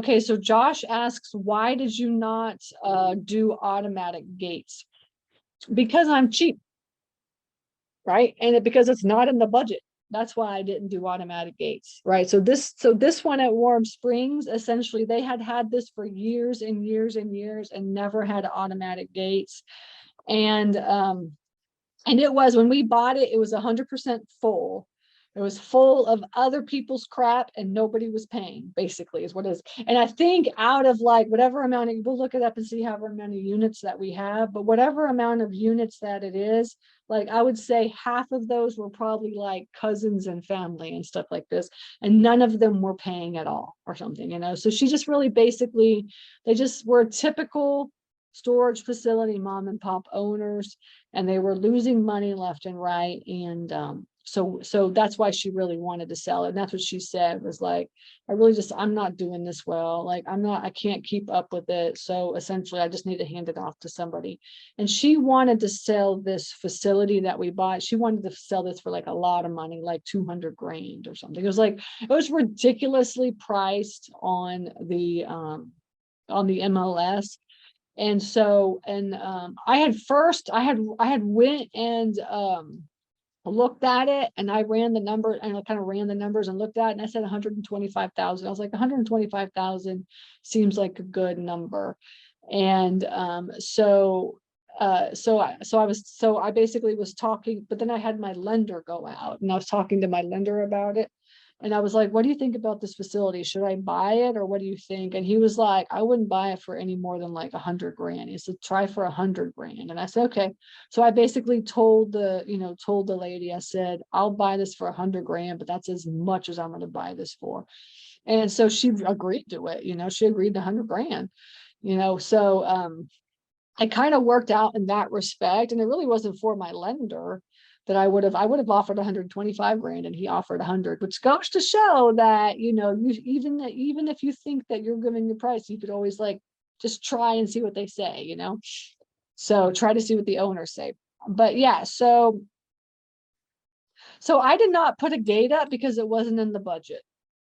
Okay, so Josh asks, why did you not do automatic gates? Because I'm cheap, right? And because it's not in the budget. That's why I didn't do automatic gates, right? So this one at Warm Springs, essentially they had this for years and years and years and never had automatic gates. And it was, when we bought it, it was 100% full. It was full of other people's crap and nobody was paying, basically, is what it is. And I think out of like whatever amount, we'll look it up and see however many units that we have, but whatever amount of units that it is, like I would say half of those were probably like cousins and family and stuff like this. And none of them were paying at all or something, you know? So she just really basically, they just were typical storage facility mom and pop owners, and they were losing money left and right. And so that's why she really wanted to sell it. And that's what she said, was like, I'm not doing this well. Like, I can't keep up with it. So essentially I just need to hand it off to somebody. And she wanted to sell this facility that we bought. She wanted to sell this for like a lot of money, like 200 grand or something. It was ridiculously priced on the MLS. And so, I had went and looked at it, and I ran the number, and I kind of ran the numbers and looked at it, and I said 125,000. I was like, 125,000 seems like a good number. And so I basically was talking, but then I had my lender go out, and I was talking to my lender about it. And I was like, what do you think about this facility? Should I buy it, or what do you think? And he was like, I wouldn't buy it for any more than like 100 grand. He said, try for 100 grand. And I said, okay. So I basically told the lady, I said, I'll buy this for 100 grand, but that's as much as I'm going to buy this for. And so she agreed to it, she agreed to 100 grand, so it kind of worked out in that respect. And it really wasn't for my lender that I would have offered 125 grand, and he offered 100, which goes to show that, even if you think that you're giving the price, you could always like just try and see what they say, so try to see what the owners say. But yeah, so I did not put a gate up because it wasn't in the budget.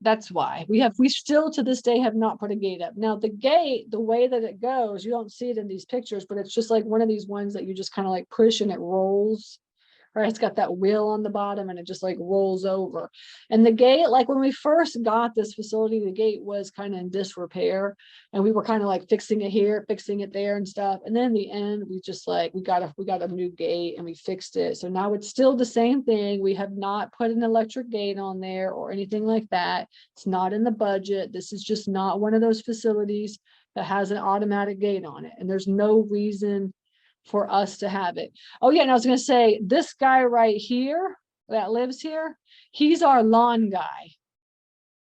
That's why we still to this day have not put a gate up. Now the gate, the way that it goes, you don't see it in these pictures, but it's just like one of these ones that you just kind of like push and it rolls. Right, it's got that wheel on the bottom and it just like rolls over. And the gate, like when we first got this facility, the gate was kind of in disrepair, and we were kind of like fixing it here, fixing it there and stuff. And then in the end, we just like we got a new gate and we fixed it. So now it's still the same thing. We have not put an electric gate on there or anything like that. It's not in the budget. This is just not one of those facilities that has an automatic gate on it, and there's no reason for us to have it. Oh yeah, and I was going to say, this guy right here that lives here, he's our lawn guy.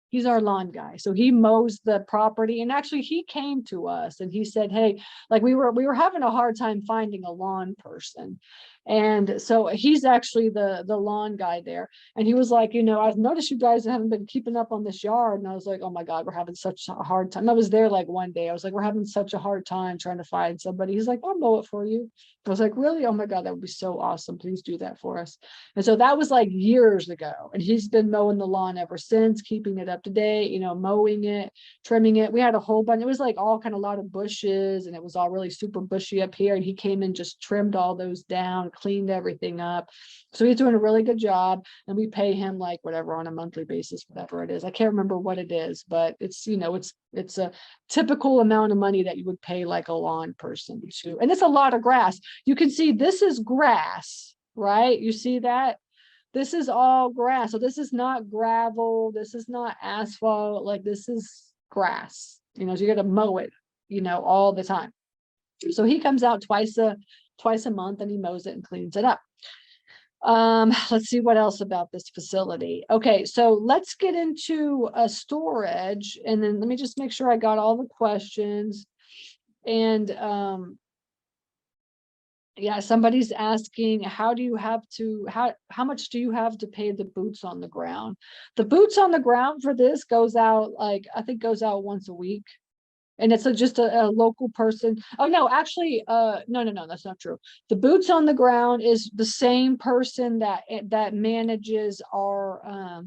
He's our lawn guy. So he mows the property, and actually he came to us and he said, hey, like we were having a hard time finding a lawn person. And so he's actually the lawn guy there. And he was like, I've noticed you guys haven't been keeping up on this yard. And I was like, oh my God, we're having such a hard time. I was there like one day. I was like, we're having such a hard time trying to find somebody. He's like, I'll mow it for you. I was like, really? Oh my God, that would be so awesome. Please do that for us. And so that was like years ago. And he's been mowing the lawn ever since, keeping it up to date, mowing it, trimming it. We had a whole bunch. It was like all kind of a lot of bushes, and it was all really super bushy up here. And he came and just trimmed all those down, cleaned everything up. So he's doing a really good job, and we pay him like whatever on a monthly basis, whatever it is. I can't remember what it is, but it's, it's a typical amount of money that you would pay like a lawn person to. And it's a lot of grass. You can see this is grass, right? You see that? This is all grass. So this is not gravel. This is not asphalt. Like this is grass, so you got to mow it, all the time. So he comes out twice a month and he mows it and cleans it up. Let's see what else about this facility. Okay, so let's get into a storage, and then let me just make sure I got all the questions. And yeah, somebody's asking, how much do you have to pay the boots on the ground? The boots on the ground for this goes out, like I think goes out once a week. And it's just a local person. Oh, no, actually, no, that's not true. The boots on the ground is the same person that manages our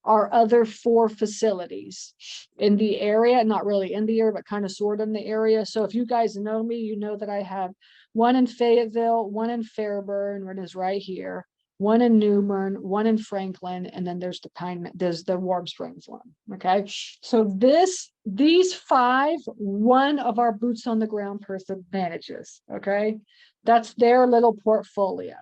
other 4 facilities in the area, not really in the area, but kind of sort of in the area. So if you guys know me, you know that I have one in Fayetteville, one in Fairburn, which is right here, one in Newbern, one in Franklin, and then there's the Warm Springs one. Okay. So these 5, one of our boots on the ground person manages. Okay. That's their little portfolio.